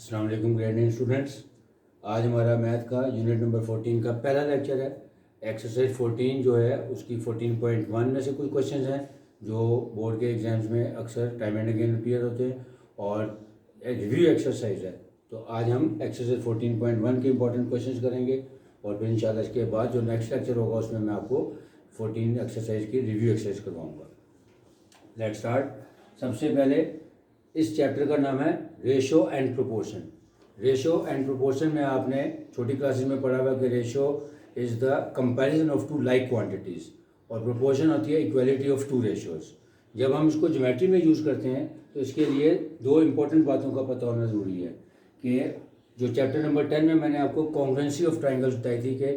अस्सलाम वालेकुम grade 9 students. आज हमारा मैथ का यूनिट नंबर 14 का पहला लेक्चर है। एक्सरसाइज 14 जो है उसकी 14.1 में से कुछ क्वेश्चंस हैं जो बोर्ड के एग्जाम्स में अक्सर टाइम एंड अगेन अपीयर होते हैं और रिव्यू एक्सरसाइज है। तो आज हम एक्सरसाइज 14.1 के इंपॉर्टेंट क्वेश्चंस करेंगे और फिर इंशाल्लाह इसके बाद जो नेक्स्ट लेक्चर होगा उसमें मैं आपको 14 एक्सरसाइज की रिव्यू एक्सरसाइज करवाऊँगा। Let's start. सबसे पहले इस चैप्टर का नाम है ratio and proportion. Ratio and proportion में आपने छोटी क्लासेस में पढ़ा हुआ कि ratio is the comparison of two like quantities और प्रोपोर्शन होती है इक्वलिटी ऑफ टू रेशोज़। जब हम इसको ज्योमेट्री में यूज़ करते हैं तो इसके लिए दो इंपॉर्टेंट बातों का पता होना ज़रूरी है कि जो चैप्टर नंबर 10 में मैंने आपको कॉन्ग्रुएंसी ऑफ ट्राइंगल्स बताई थी कि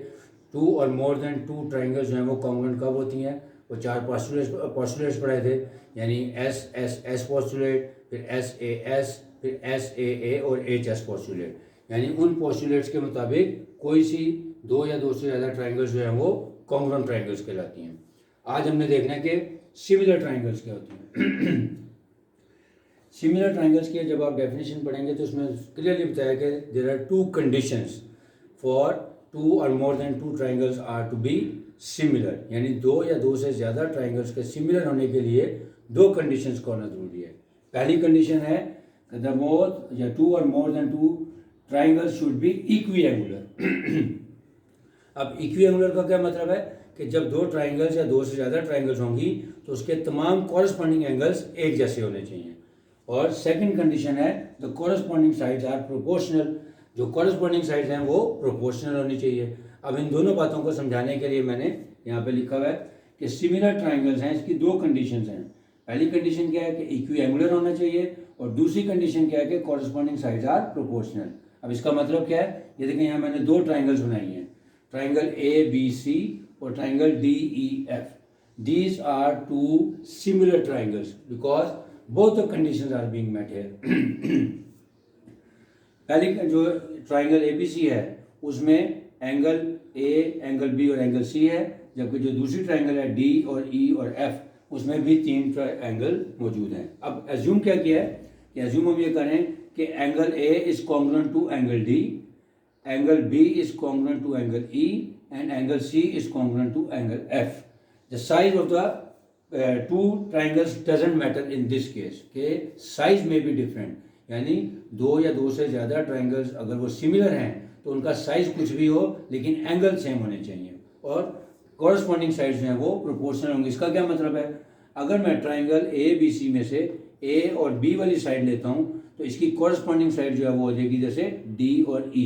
to or more than two triangles जो हैं वो कॉन्ग्रुएंट कब होती हैं। वो चार पॉस्टुलेट्स पढ़ाए थे, यानी एस एस एस पॉस्टुलेट, फिर एस ए एस, फिर एस ए और एच एस पॉस्टुलेट, यानी उन पॉस्टुलेट्स के मुताबिक कोई सी दो या दो से ज़्यादा ट्राइंगल्स जो हैं वो कॉन्ग्रुएंट ट्राइंगल्स कहलाती हैं। आज हमने देखना है कि सिमिलर ट्राइंगल्स क्या होती हैं। सिमिलर ट्राइंगल्स की जब आप डेफिनेशन पढ़ेंगे तो उसमें क्लियरली बताया कि there are two conditions for two or more than two triangles are to be similar, यानी दो या दो से ज़्यादा ट्राइंगल्स के सिमिलर होने के लिए दो कंडीशंस का होना जरूरी है। पहली कंडीशन है द मोर या two or more than two triangles should be equiangular. अब इक्विएंगुलर का क्या मतलब है कि जब दो ट्राइंगल्स या दो से ज़्यादा ट्राइंगल्स होंगी तो उसके तमाम कॉरस्पॉन्डिंग एंगल्स एक जैसे होने चाहिए। और सेकंड कंडीशन है the corresponding sides are proportional, जो कॉरस्पॉन्डिंग साइड्स हैं वो प्रोपोर्शनल होनी चाहिए। अब इन दोनों बातों को समझाने के लिए मैंने यहाँ पे लिखा हुआ है कि सिमिलर ट्राइंगल्स हैं, इसकी दो कंडीशंस हैं। पहली कंडीशन क्या है कि इक्विएंगुलर होना चाहिए और दूसरी कंडीशन क्या है कि कॉरस्पॉन्डिंग साइड्स आर प्रोपोर्शनल। अब इसका मतलब क्या है, ये देखें यहाँ मैंने दो ट्राइंगल्स बनाई हैं, ट्राइंगल ए बी सी और triangle D E F. These are two similar triangles because both the conditions are being met here. पहली जो ट्राइंगल ए बी सी है उसमें एंगल ए, एंगल बी और एंगल सी है, जबकि जो दूसरी ट्राइंगल है डी और ई और एफ उसमें भी तीन एंगल मौजूद हैं। अब एज्यूम क्या किया है कि एज्यूम हम ये करें कि angle A is congruent to angle D, angle B is congruent to angle E and angle C is congruent to angle F. The size of the two triangles doesn't matter in this case, के size में भी different, यानी दो या दो से ज़्यादा triangles अगर वो सिमिलर हैं तो उनका साइज कुछ भी हो लेकिन एंगल सेम होने चाहिए और कॉरस्पॉन्डिंग साइड्स जो हैं वो प्रोपोर्शनल होंगे। इसका क्या मतलब है, अगर मैं ट्राइंगल ए बी सी में से ए और बी वाली साइड लेता हूँ तो इसकी कॉरस्पॉन्डिंग साइड जो है वो हो जाएगी जैसे डी और ई,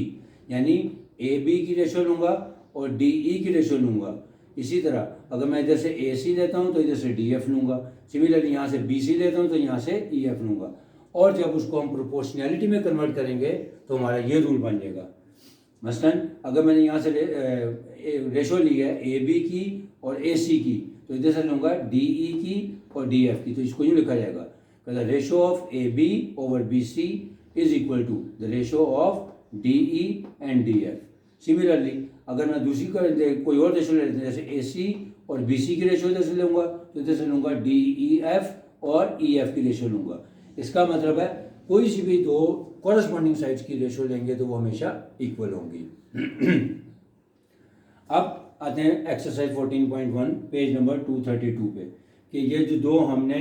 यानी ए बी की रेशो लूँगा और डी ई की रेशो लूँगा। इसी तरह अगर मैं इधर से ए सी लेता हूँ तो इधर से डी एफ लूँगा, सिमिलरली यहाँ से बी सी लेता हूँ तो यहाँ से ई एफ लूँगा। और जब उसको हम प्रोपोर्शनैलिटी में कन्वर्ट करेंगे तो हमारा ये रूल बन जाएगा। मसलन अगर मैंने यहाँ से रेशो ली है ए बी की और ए सी की तो इधर से लूँगा डी ई की और डी एफ की, तो इसको यूँ लिखा जाएगा the ratio of A B over B C is equal to the ratio of D E and D F. Similarly अगर मैं दूसरी कोई और रेशो ले लेते हैं जैसे ए सी और बी सी की रेशो इधर से लूँगा तो इधर से लूँगा डी ई एफ और ई एफ की रेशो लूँगा। इसका मतलब है कोई सी भी दो कॉरस्पॉन्डिंग साइड्स की रेशो लेंगे तो वो हमेशा इक्वल होंगी। अब आते हैं एक्सरसाइज 14.1 पेज नंबर 232 पे कि ये जो दो हमने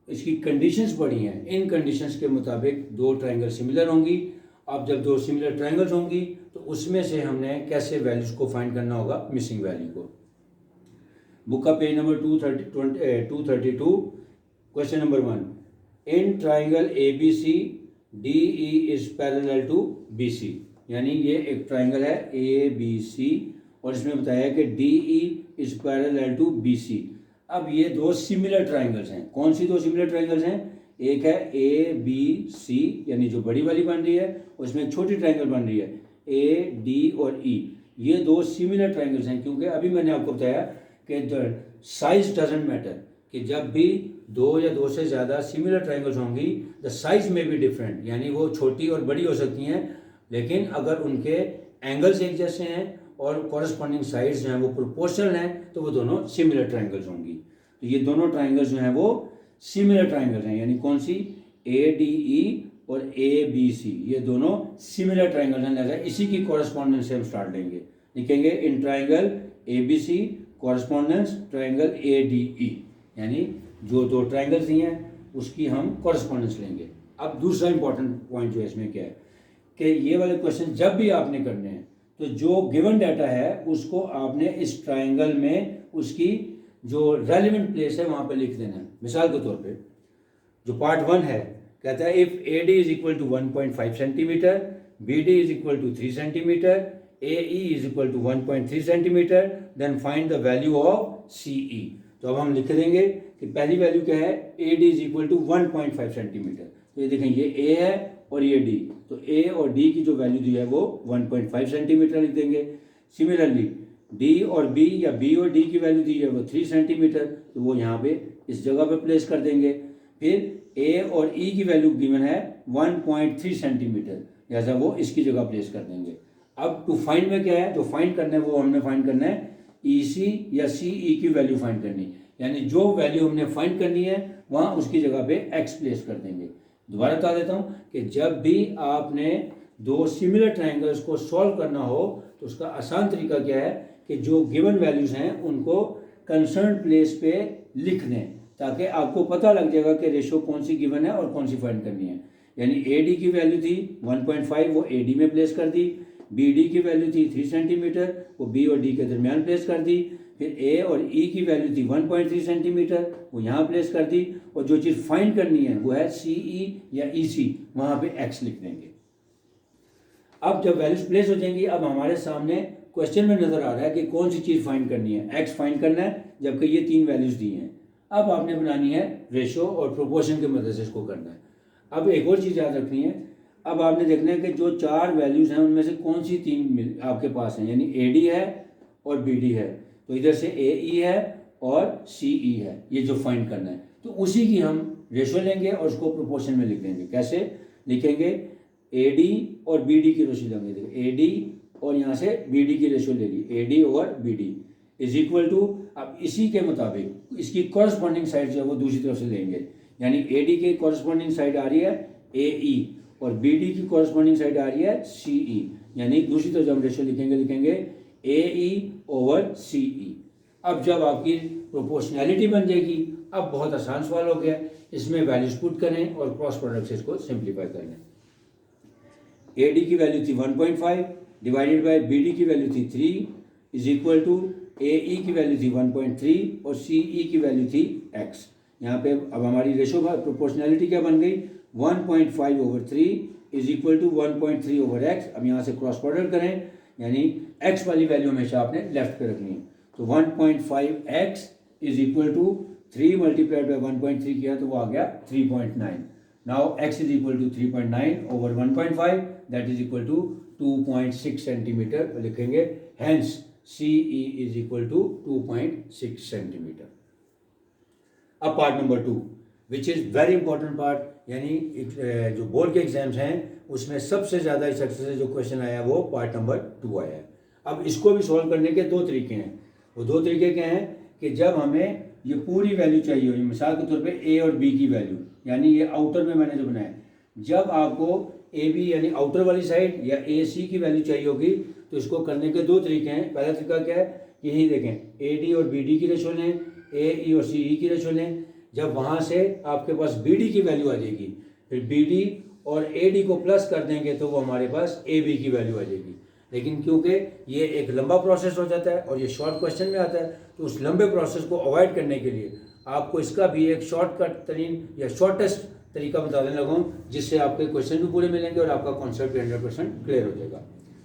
इसकी कंडीशंस पढ़ी हैं, इन कंडीशंस के मुताबिक दो ट्राइंगल सिमिलर होंगी। अब जब दो सिमिलर ट्राइंगल्स होंगी तो उसमें से हमने कैसे वैल्यूज को फाइंड करना होगा, मिसिंग वैल्यू को। बुक का page number 232, question number 1, in triangle A B C D E is parallel to B C, यानी ये एक ट्राइंगल है ए बी सी और इसमें बताया कि D E is parallel to B C. अब ये दो सिमिलर ट्राइंगल्स हैं। कौन सी दो सिमिलर ट्राइंगल्स हैं, एक है ए बी सी यानी जो बड़ी वाली बन रही है, उसमें एक छोटी ट्राइंगल बन रही है ए डी और ई। ये दो सिमिलर ट्राइंगल्स हैं क्योंकि अभी मैंने आपको बताया कि साइज डजंट मैटर, कि जब भी दो या दो से ज़्यादा सिमिलर ट्राइंगल्स होंगी द साइज में भी डिफरेंट, यानी वो छोटी और बड़ी हो सकती हैं लेकिन अगर उनके एंगल्स एक जैसे हैं और कॉरस्पॉन्डिंग साइड्स जो हैं वो प्रोपोर्शनल हैं तो वो दोनों सिमिलर ट्राइंगल्स होंगी। तो ये दोनों ट्राइंगल्स जो हैं वो सिमिलर ट्राइंगल्स हैं, यानी कौन सी, ए डी ई और ABC ये दोनों सिमिलर ट्राइंगल हैं, लिहाजा इसी की कॉरस्पॉन्डेंस से हम स्टार्ट लेंगे। लिखेंगे in triangle ABC correspondence triangle ADE, यानी जो दो ट्राइंगल्स दिए हैं उसकी हम कॉरस्पॉन्डेंस लेंगे। अब दूसरा इंपॉर्टेंट पॉइंट जो है इसमें क्या है कि ये वाले क्वेश्चन जब भी आपने करने हैं तो जो गिवन डाटा है उसको आपने इस ट्राइंगल में उसकी जो रेलिवेंट प्लेस है वहाँ पे लिख देना है। मिसाल के तौर पे जो पार्ट 1 है कहता है if AD is equal to 1.5 centimetre, BD is equal to 3 centimetre, AE is equal to 1.3 centimetre, then find the value of CE। तो अब हम लिख देंगे कि पहली वैल्यू क्या है, AD is equal to 1.5 centimetre. तो ये देखें ये A है और ये D, तो A और D की जो वैल्यू दी है वो 1.5 सेंटीमीटर लिख देंगे। सिमिलरली D और B या B और D की वैल्यू दी है वो 3 सेंटीमीटर, तो वो यहाँ पे इस जगह पे प्लेस कर देंगे। फिर A और E की वैल्यू गिवन है 1.3 सेंटीमीटर, लिहाजा वो इसकी जगह प्लेस कर देंगे। अब टू फाइंड में क्या है, जो फाइंड करना है वो हमने फाइंड करना है EC या CE की वैल्यू फाइंड करनी, यानी जो वैल्यू हमने फाइंड करनी है वहाँ उसकी जगह पे X प्लेस कर देंगे। दोबारा बता देता हूँ कि जब भी आपने दो सिमिलर ट्राइंगल्स को सॉल्व करना हो तो उसका आसान तरीका क्या है कि जो गिवन वैल्यूज़ हैं उनको कंसर्न प्लेस पे लिख दें, ताकि आपको पता लग जाएगा कि रेशो कौन सी गिवन है और कौन सी फाइंड करनी है। यानी AD की वैल्यू थी 1.5, वो AD में प्लेस कर दी। BD की वैल्यू थी 3 सेंटीमीटर, वो B और D के दरमियान प्लेस कर दी। फिर A और E की वैल्यू थी 1.3 सेंटीमीटर, वो यहाँ प्लेस कर दी। और जो चीज़ फाइंड करनी है वो है CE या EC, वहाँ पे X लिख देंगे। अब जब वैल्यूज प्लेस हो जाएंगी, अब हमारे सामने क्वेश्चन में नज़र आ रहा है कि कौन सी चीज़ फाइंड करनी है, X फाइंड करना है, जबकि ये 3 वैल्यूज़ दी हैं। अब आपने बनानी है रेशो और प्रोपोर्शन की मदद से इसको करना है। अब एक और चीज़ याद रखनी है, अब आपने देखना है कि जो 4 वैल्यूज़ हैं उनमें से कौन सी 3 आपके पास हैं, यानी AD है और BD है, तो इधर से AE है और CE है, ये जो फाइंड करना है। तो उसी की हम रेशो लेंगे और उसको प्रोपोर्शन में लिख देंगे। कैसे लिखेंगे, AD और BD की रेशो लेंगे। देखिए AD और यहाँ से BD की रेशो ले ली, AD और BD इज इक्वल टू, अब इसी के मुताबिक इसकी कॉरस्पॉन्डिंग साइड जो है वो दूसरी तरफ से लेंगे, यानी AD की कॉरस्पॉन्डिंग साइड आ रही है AE और BD की कॉरस्पॉन्डिंग साइड आ रही है CE, यानी दूसरी तरफ जब हम रेशो लिखेंगे AE ओवर CE। अब जब आपकी प्रोपोर्शनैलिटी बन जाएगी, अब बहुत आसान सवाल हो गया, इसमें वैल्यूज पुट करें और क्रॉस प्रोडक्ट से इसको सिंप्लीफाई कर लें। AD की वैल्यू थी 1.5 डिवाइडेड बाय BD की वैल्यू थी 3 इज इक्वल टू AE की वैल्यू थी 1.3 और CE की वैल्यू थी X। यहाँ पे अब हमारी रेशो प्रोपोर्शनैलिटी क्या बन गई, 1.5 over 3 is equal to 1.3 over X। अब यहाँ से क्रॉस प्रोडक्ट करें, यानी X वाली वैल्यू हमेशा आपने लेफ्ट पे रखनी है। तो 1.5X is equal to 3 multiplied by 1.3 किया तो वो आ गया 3.9। Now X is equal to 3.9 over 1.5, that is equal to 2.6 centimetre लिखेंगे। Hence CE is equal to 2.6 centimetre. अब part number 2 which is very important part, यानी जो बोर्ड के एग्जाम्स हैं उसमें सबसे ज़्यादा इस एक्सरसाइज से जो क्वेश्चन आया वो पार्ट नंबर 2 आया है। अब इसको भी सॉल्व करने के 2 तरीके हैं। वो 2 तरीके क्या हैं कि जब हमें ये पूरी वैल्यू चाहिए हो, मिसाल के तौर पे A और B की वैल्यू, यानी ये आउटर में मैंने जो बनाया, जब आपको AB यानी आउटर वाली साइड या AC की वैल्यू चाहिए होगी तो इसको करने के 2 तरीके हैं। पहला तरीका क्या है, यही देखें, AD और BD की रेशो लें, AE और CE की रेशो लें। जब वहाँ से आपके पास BD की वैल्यू आ जाएगी, फिर BD और AD को प्लस कर देंगे तो वो हमारे पास AB की वैल्यू आ जाएगी। लेकिन क्योंकि ये एक लंबा प्रोसेस हो जाता है और ये शॉर्ट क्वेश्चन में आता है, तो उस लंबे प्रोसेस को अवॉइड करने के लिए आपको इसका भी एक शॉर्टकट तरीन या शॉर्टेस्ट तरीका बताने लगा हूँ, जिससे आपके क्वेश्चन भी पूरे मिलेंगे और आपका कॉन्सेप्ट 100% क्लियर हो जाएगा।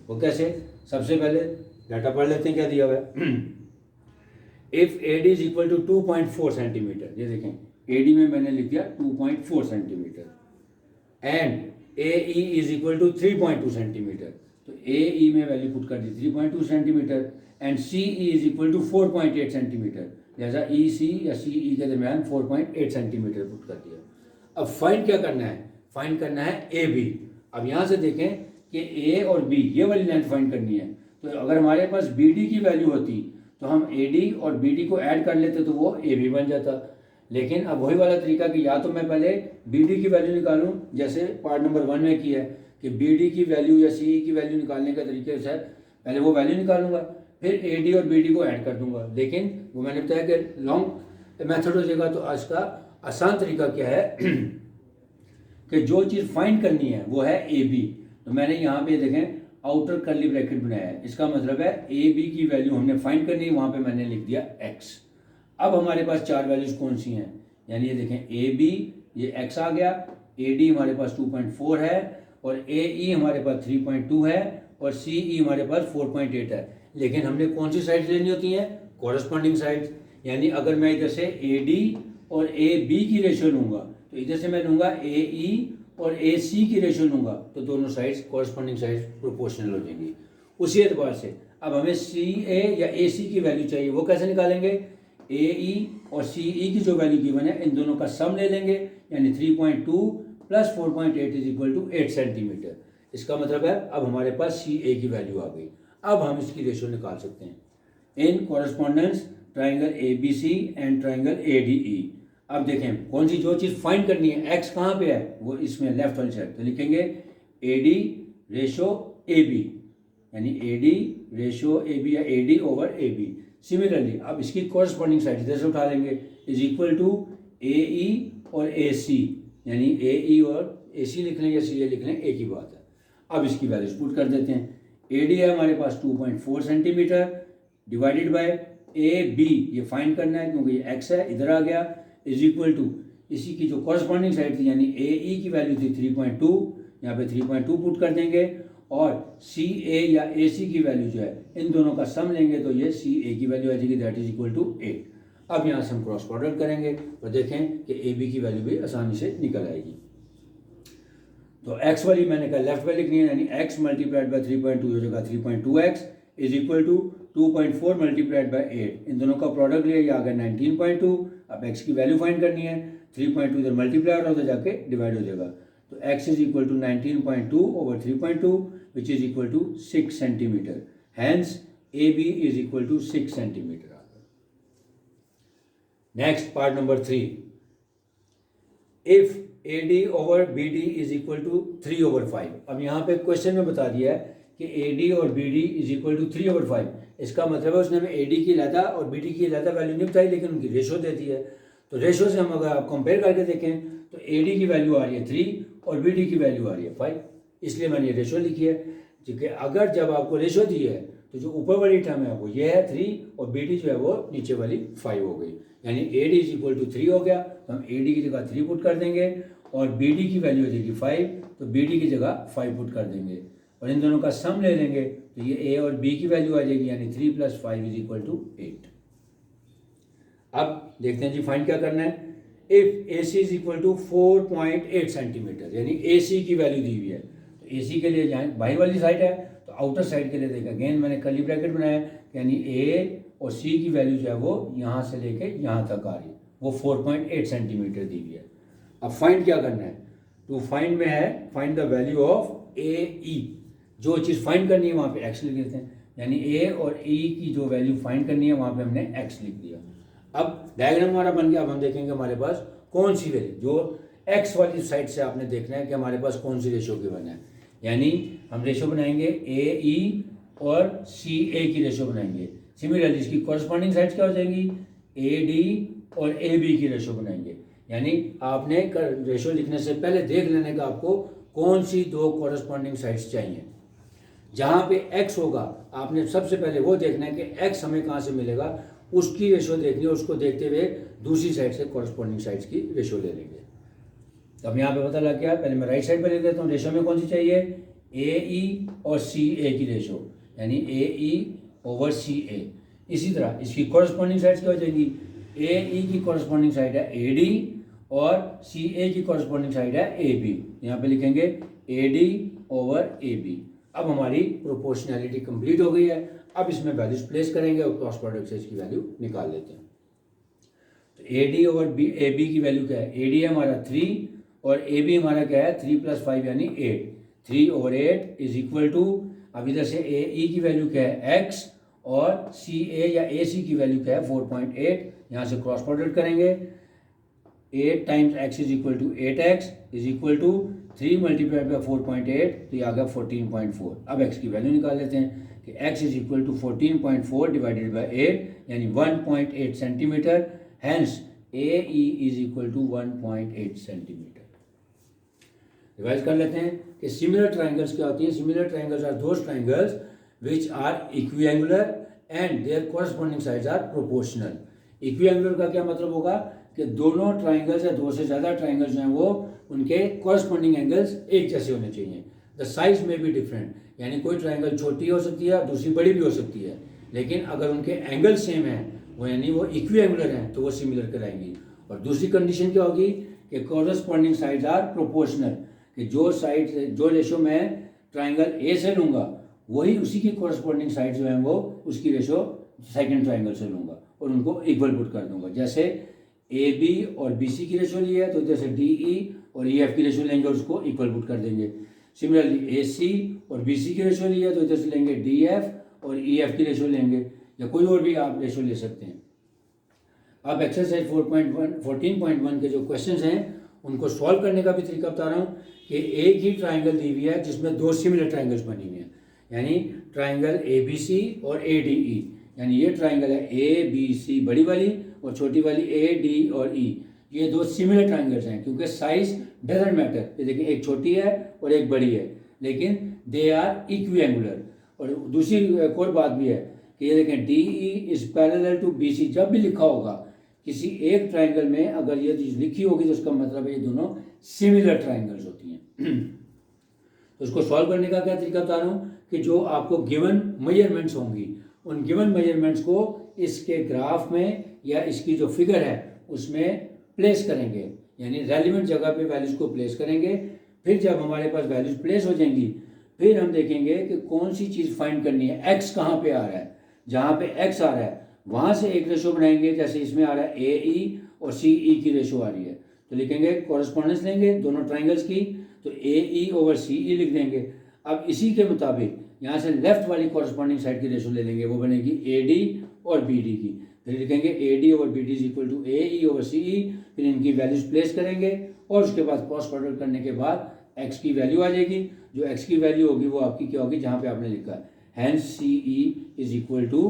वो कैसे, सबसे पहले डाटा पढ़ लेते हैं क्या दिया हुआ है। If AD is equal to 2.4 centimetre, ये देखें AD में मैंने लिख दिया 2.4 centimetre, and AE is equal to 3.2 centimetre, तो AE में वैल्यू पुट कर दी 3.2 centimetre, and CE is equal to 4.8 centimetre, लिहाजा EC या CE के दरमियान 4.8 सेंटीमीटर पुट कर दिया। अब फाइंड क्या करना है, फाइंड करना है AB। अब यहाँ से देखें कि A और B ये वाली लेंथ फाइंड करनी है, तो अगर हमारे पास BD की वैल्यू होती तो हम AD और BD को ऐड कर लेते तो वो AB बन जाता, लेकिन अब वही वाला तरीका कि या तो मैं पहले बी डी की वैल्यू निकालूं, जैसे पार्ट नंबर 1 में किया है कि बी डी की वैल्यू या सी ई की वैल्यू निकालने का तरीके से पहले वो वैल्यू निकालूंगा, फिर ए डी और बी डी को ऐड कर दूंगा। लेकिन वो मैंने बताया कि लॉन्ग मेथड हो जाएगा। तो आज का आसान तरीका क्या है कि जो चीज़ फाइंड करनी है वो है ए बी। तो मैंने यहाँ पे देखें आउटर कर्ली ब्रैकेट बनाया है, इसका मतलब है ए बी की वैल्यू हमने फाइंड करनी है, वहाँ पे मैंने लिख दिया एक्स। अब हमारे पास चार वैल्यूज कौन सी हैं, यानी ये देखें ए बी ये एक्स आ गया, ए डी हमारे पास 2.4 है और ए ई हमारे पास 3.2 है और सी ई हमारे पास 4.8 है। लेकिन हमने कौन सी साइड्स लेनी होती हैं, कॉरस्पॉन्डिंग साइड्स। यानी अगर मैं इधर से ए डी और ए बी की रेशियो लूँगा तो इधर से मैं लूँगा ए ई और ए सी की रेशियो लूँगा तो दोनों साइड्स कॉरस्पॉन्डिंग साइड्स प्रोपोर्शनल हो जाएंगी। उसी एतबार से अब हमें सी ए या ए सी की वैल्यू चाहिए, वो कैसे निकालेंगे, ए ई और सी ई की जो वैल्यू गिवन है इन दोनों का सम ले लेंगे, यानी 3.2 plus 4.8 is equal to 8 centimetre. इसका मतलब है अब हमारे पास सी ए की वैल्यू आ गई। अब हम इसकी रेशियो निकाल सकते हैं in correspondence triangle A B C and triangle A D E. अब देखें कौन सी जो चीज़ फाइंड करनी है, एक्स कहाँ पे है, वो इसमें लेफ्ट वाली साइड, तो लिखेंगे A D ratio A B, यानी A D ratio A B या A D over A B. Similarly अब इसकी कॉरस्पॉन्डिंग साइड इधर से उठा लेंगे, is equal to A E और ए सी, यानी ए ई और ए सी लिख लें या सी ए लिख लें, एक ही बात है। अब इसकी वैल्यूज पुट कर देते हैं, ए डी है हमारे पास 2.4 centimetre divided by A B, ये फाइंड करना है क्योंकि ये एक्स है, इधर आ गया, इज इक्वल टू इसी की जो कॉरस्पॉन्डिंग साइड थी यानी ए ई की वैल्यू थी 3.2, यहाँ पे 3.2 पुट कर देंगे और सी ए या ए सी की वैल्यू जो है इन दोनों का सम लेंगे तो ये सी ए की वैल्यू आ जाएगी, दैट इज इक्वल टू 8। अब यहाँ से हम क्रॉस प्रोडक्ट करेंगे तो देखें कि ए बी की वैल्यू भी आसानी से निकल आएगी। तो एक्स वाली मैंने कहा लेफ्ट में लिखनी है, यानी एक्स मल्टीप्लाइड बाय 3.2 हो जाएगा 3.2x is equal to 2.4 multiplied by 8, इन दोनों का प्रोडक्ट लिया, ये आ गया 19.2। अब x की वैल्यू फाइंड करनी है, 3.2 इधर मल्टीप्लाई और उधर जाके डिवाइड हो जाएगा, तो x is equal to 19.2 over 3.2 which is equal to 6 centimetre, hence A B is equal to 6 centimetre. Next part number 3, if A D over B D is equal to 3 over 5। अब यहाँ पे question में बता दिया है कि A D और B D is equal to 3 over 5। इसका मतलब है उसने हमें ए डी की अलहदा और बी डी की अलहदा वैल्यू नहीं बताई, लेकिन उनकी रेशो दे दी है। तो रेशो से हम अगर आप कंपेयर करके देखें तो ए डी की वैल्यू आ रही है 3 और बी डी की वैल्यू आ रही है 5, इसलिए मैंने ये रेशो लिखी है। क्योंकि अगर जब आपको रेशो दी है तो जो ऊपर वाली टर्म है वो ये है 3 और बी डी जो है वो नीचे वाली 5 हो गई, यानी A D is equal to 3 हो गया, तो हम ए डी की जगह 3 पुट कर देंगे और बी डी की वैल्यू हो जाएगी 5, तो बी डी की जगह 5 पुट कर देंगे और इन दोनों का सम ले लेंगे तो ये ए और बी की वैल्यू आ जाएगी, यानी 3 + 5 इज इक्वल टू 8। अब देखते हैं जी फाइंड क्या करना है। If A C is equal to 4.8 centimetre, यानी ए सी की वैल्यू दी हुई है, तो ए सी के लिए जाए बाहर वाली साइड है तो आउटर साइड के लिए देखा, अगेन मैंने कर्ली ब्रैकेट बनाया, यानी ए और सी की वैल्यू जो है वो यहाँ से लेके यहाँ तक आ रही है, वो 4.8 सेंटीमीटर दी हुई है। अब फाइंड क्या करना है, टू फाइंड में है फाइंड द वैल्यू ऑफ ए ई, जो चीज़ फाइंड करनी है वहाँ पे एक्स लिख देते हैं, यानी ए और ई की जो वैल्यू फाइंड करनी है वहाँ पे हमने एक्स लिख दिया। अब डायग्राम हमारा बन गया, अब हम देखेंगे हमारे पास कौन सी वैल्यू, जो एक्स वाली साइड से आपने देखना है कि हमारे पास कौन सी रेशो की बना है, यानी हम रेशो बनाएंगे ए ई और सी ए की रेशो बनाएंगे। सिमिलरली इसकी कॉरस्पॉन्डिंग साइड्स क्या हो जाएंगी, ए डी और ए बी की रेशो बनाएंगे, यानी आपने रेशो लिखने से पहले देख लेने का आपको कौन सी दो कॉरस्पॉन्डिंग साइड्स चाहिए। जहाँ पे x होगा आपने सबसे पहले वो देखना है कि x हमें कहाँ से मिलेगा, उसकी रेशो देखनी है, उसको देखते हुए दूसरी साइड से कॉरस्पॉन्डिंग साइड्स की रेशो ले लेंगे। तो अब यहाँ पे पता लग गया, पहले मैं राइट साइड पे लिख देता हूँ, रेशो में कौन सी चाहिए, ए ई और सी ए की रेशो, यानी ए ई ओवर सी ए। इसी तरह इसकी कॉरस्पॉन्डिंग साइड्स क्या हो जाएंगी, ए ई की कॉरस्पॉन्डिंग साइड है ए डी और सी ए की कॉरस्पॉन्डिंग साइड है ए बी, यहाँ पे लिखेंगे A D over A B. अब हमारी प्रोपोर्शनैलिटी कंप्लीट हो गई है, अब इसमें वैल्यूज प्लेस करेंगे और क्रॉस प्रोडक्ट से इसकी वैल्यू निकाल लेते हैं। तो A D over B A B की वैल्यू क्या है, ए डी है हमारा 3 और ए बी हमारा क्या है 3 + 5 यानी 8, 3 ओवर 8 इज इक्वल टू, अब इधर से ए ई की वैल्यू क्या है x और सी ए या ए सी की वैल्यू क्या है 4.8, यहाँ से क्रॉस प्रोडक्ट करेंगे 8 times x is equal to 8x is equal to 3 multiplied by 4.8, तो ये आ गया 14.4। अब x की वैल्यू निकाल लेते हैं कि x is equal to 14.4 divided by 8 यानी 1.8 centimetre, hence AE is equal to 1.8 centimetre. Revise कर लेते हैं कि सिमिलर ट्राइंगल्स क्या होती हैं। Similar triangles are those triangles which are equiangular and their corresponding sides are proportional. Equiangular का क्या मतलब होगा कि दोनों ट्राइंगल्स या दो से ज़्यादा ट्राइंगल्स जो हैं वो उनके कॉरस्पॉन्डिंग एंगल्स एक जैसे होने चाहिए। द साइज में भी डिफरेंट, यानी कोई ट्राइंगल छोटी हो सकती है और दूसरी बड़ी भी हो सकती है, लेकिन अगर उनके एंगल सेम हैं वो यानी वो इक्विएंगुलर हैं तो वो सिमिलर कहलाएंगी। और दूसरी कंडीशन क्या होगी कि कॉरस्पॉन्डिंग साइड्स आर प्रोपोर्शनल, कि जो साइड जो रेशो मैं ट्राइंगल ए से लूँगा वही उसी की कॉरस्पॉन्डिंग साइड जो है वो उसकी रेशो सेकंड ट्राइंगल से लूँगा और उनको इक्वल पुट कर दूंगा। जैसे ए बी और बी सी की रेशो ली है तो जैसे डी ई और ई एफ की रेशो लेंगे और उसको इक्वल पुट कर देंगे। सिमिलरली ए सी और बी सी की रेशो ली है तो इधर से लेंगे डी एफ और ई एफ की रेशो लेंगे, या कोई और भी आप रेशो ले सकते हैं। अब एक्सरसाइज 14.1 के जो क्वेश्चंस हैं उनको सॉल्व करने का भी तरीका बता रहा हूँ कि एक ही ट्राइंगल दी हुई है जिसमें दो सिमिलर ट्राइंगल्स बनी हुई हैं, यानी ट्राइंगल ए बी सी और ए डी ई, यानी ये ट्राइंगल है ए बी सी बड़ी वाली और छोटी वाली ए डी और ई, ये दो सिमिलर ट्राइंगल्स हैं क्योंकि साइज डजंट मैटर। ये देखिए एक छोटी है और एक बड़ी है, लेकिन दे आर इक्विएंगुलर। और दूसरी एक और बात भी है कि ये देखें D E is parallel to B C, जब भी लिखा होगा किसी एक ट्राइंगल में अगर ये चीज़ लिखी होगी तो उसका मतलब है ये दोनों सिमिलर ट्राइंगल्स होती हैं। तो उसको सॉल्व करने का क्या तरीका बता रहा हूँ कि जो आपको गिवन मेजरमेंट्स होंगी उन गिवन मेजरमेंट्स को इसके ग्राफ में या इसकी जो फिगर है उसमें प्लेस करेंगे, यानी रेलिवेंट जगह पे वैल्यूज़ को प्लेस करेंगे। फिर जब हमारे पास वैल्यूज़ प्लेस हो जाएंगी फिर हम देखेंगे कि कौन सी चीज़ फाइंड करनी है। एक्स कहाँ पे आ रहा है, जहाँ पे एक्स आ रहा है वहाँ से एक रेशो बनाएंगे, जैसे इसमें आ रहा है ए ई और सी ई की रेशो आ रही है तो लिखेंगे कॉरस्पॉन्डेंस लेंगे दोनों ट्राइंगल्स की, तो ए ई ओवर सी ई लिख देंगे। अब इसी के मुताबिक यहाँ से लेफ्ट वाली कॉरस्पॉन्डिंग साइड की रेशो ले लेंगे, वो बनेगी ए डी और बी डी की। फिर लिखेंगे A D over B D is equal to A E over C E, फिर इनकी वैल्यूज प्लेस करेंगे और उसके बाद क्रॉस प्रोडक्ट करने के बाद एक्स की वैल्यू आ जाएगी। जो एक्स की वैल्यू होगी वो आपकी क्या होगी, जहाँ पे आपने लिखा है hence C E is equal to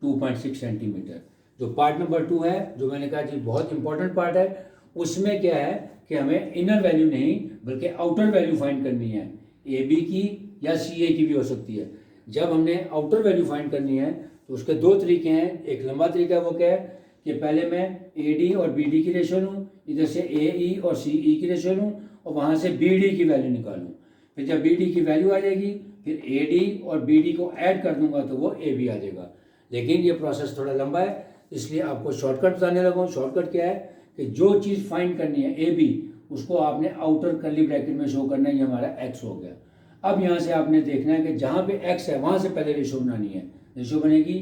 2.6 centimetre. जो पार्ट नंबर 2 है जो मैंने कहा जी बहुत इंपॉर्टेंट पार्ट है, उसमें क्या है कि हमें इनर वैल्यू नहीं बल्कि आउटर वैल्यू फाइंड करनी है। ए बी की या सी ए की भी हो सकती है। जब हमने आउटर वैल्यू फाइंड करनी है तो उसके दो तरीके हैं। एक लंबा तरीका वो क्या है कि पहले मैं ए डी और बी डी की रेशो लूँ, इधर से ए ई और सी ई की रेशो लूँ और वहाँ से बी डी की वैल्यू निकालूँ। फिर जब बी डी की वैल्यू आ जाएगी फिर ए डी और बी डी को ऐड कर दूंगा तो वो ए बी आ जाएगा। लेकिन ये प्रोसेस थोड़ा लंबा है इसलिए आपको शॉर्टकट बताने लगा हूँ। शॉर्टकट क्या है कि जो चीज़ फाइंड करनी है ए बी उसको आपने आउटर कर्ली ब्रैकेट में शो करना है, ये हमारा एक्स हो गया। अब यहाँ से आपने देखना है कि जहाँ पे एक्स है वहाँ से पहले रेशो बनानी है। रेशो बनेगी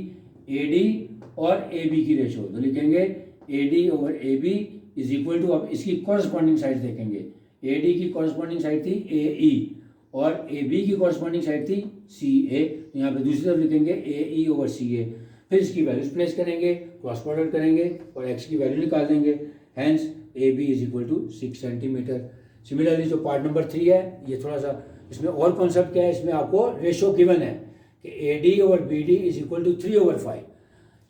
ए डी और ए बी की रेशो, तो लिखेंगे A D over A B is equal to, अब इसकी कॉरस्पॉन्डिंग साइड देखेंगे, ए डी की कॉरस्पॉन्डिंग साइड थी ए ई और ए बी की कॉरस्पॉन्डिंग साइड थी सी ए, तो यहाँ पे दूसरी तरफ लिखेंगे ए ई ओवर सी ए। फिर इसकी वैल्यूज प्लेस करेंगे, क्रॉस प्रोडक्ट करेंगे और एक्स की वैल्यू निकाल देंगे, hence A B is equal to 6 centimetre. Similarly जो पार्ट नंबर 3 है ये थोड़ा सा इसमें और कॉन्सेप्ट क्या है, इसमें आपको रेशो गिवन है कि A D over B D is equal to 3/5।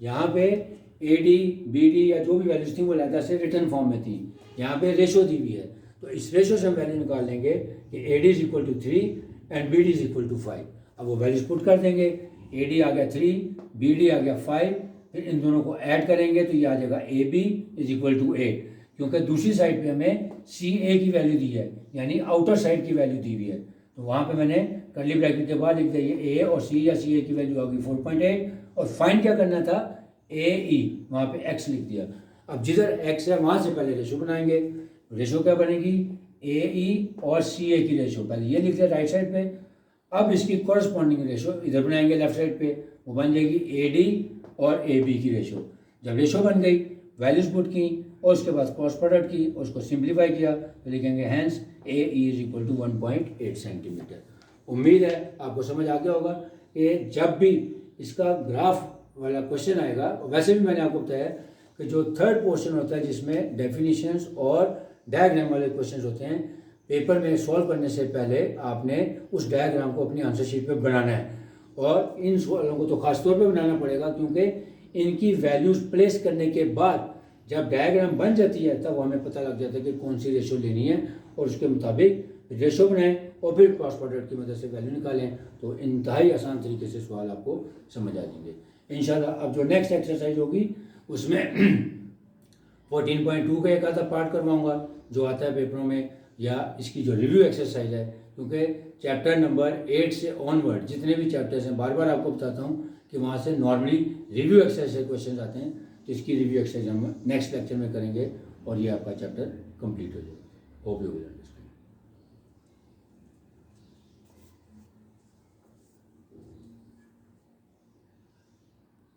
यहाँ पे ए डी बी डी या जो भी वैल्यूज थी वो लैदा से रिटर्न फॉर्म में थी, यहाँ पे रेशो दी हुई है तो इस रेशो से हम वैल्यू निकाल लेंगे कि A D is equal to 3 and B D is equal to 5। अब वो वैल्यूज पुट कर देंगे, ए डी आ गया 3, बी डी आ गया 5, फिर इन दोनों को ऐड करेंगे तो ये आ जाएगा A B is equal to 8, क्योंकि दूसरी साइड पे हमें सी ए की वैल्यू दी है यानी आउटर साइड की वैल्यू दी हुई है। तो वहाँ पे मैंने कर्ली ब्रैकेट के बाद लिख दिया ये ए और सी या सी ए की वैल्यू आ गई 4.8 और फाइंड क्या करना था ए ई, वहाँ पे एक्स लिख दिया। अब जिधर एक्स है वहाँ से पहले रेशो बनाएंगे। रेशो क्या बनेगी ए ई और सी ए की रेशो, पहले ये लिख दिया राइट साइड पे। अब इसकी कॉरस्पॉन्डिंग रेशो इधर बनाएंगे लेफ्ट साइड पे, वो बन जाएगी ए डी और ए बी की रेशो। जब रेशो बन गई वैल्यूज पुट की और उसके बाद क्रॉस प्रोडक्ट की और उसको सिंप्लीफाई किया तो लिखेंगे hence A E is equal to 1.8 centimetre. उम्मीद है आपको समझ आ गया होगा कि जब भी इसका ग्राफ वाला क्वेश्चन आएगा, वैसे भी मैंने आपको बताया कि जो थर्ड पोर्शन होता है जिसमें डेफिनेशंस और डायग्राम वाले क्वेश्चंस होते हैं, पेपर में सॉल्व करने से पहले आपने उस डायग्राम को अपनी आंसर शीट पे बनाना है। और इन सवालों को तो खास तौर पे बनाना पड़ेगा क्योंकि इनकी वैल्यूज़ प्लेस करने के बाद जब डायग्राम बन जाती है तब हमें पता लग जाता है कि कौन सी रेशो लेनी है और उसके मुताबिक रेशो बनाएं और फिर क्रॉस प्रोडक्ट की मदद से वैल्यू निकालें। तो इंतहाई आसान तरीके से सवाल आपको समझ आ जाएंगे इंशाल्लाह। अब जो नेक्स्ट एक्सरसाइज होगी उसमें 14.2 का एक आधा पार्ट करवाऊंगा जो आता है पेपरों में, या इसकी जो रिव्यू एक्सरसाइज है, क्योंकि चैप्टर नंबर 8 से ऑनवर्ड जितने भी चैप्टर्स हैं बार बार आपको बताता हूँ कि वहाँ से नॉर्मली रिव्यू एक्सरसाइज से क्वेश्चन आते हैं। तो इसकी रिव्यू एक्सरसाइज हम नेक्स्ट लेक्चर में करेंगे और ये आपका चैप्टर कंप्लीट हो जाएगा। Hope you will understand.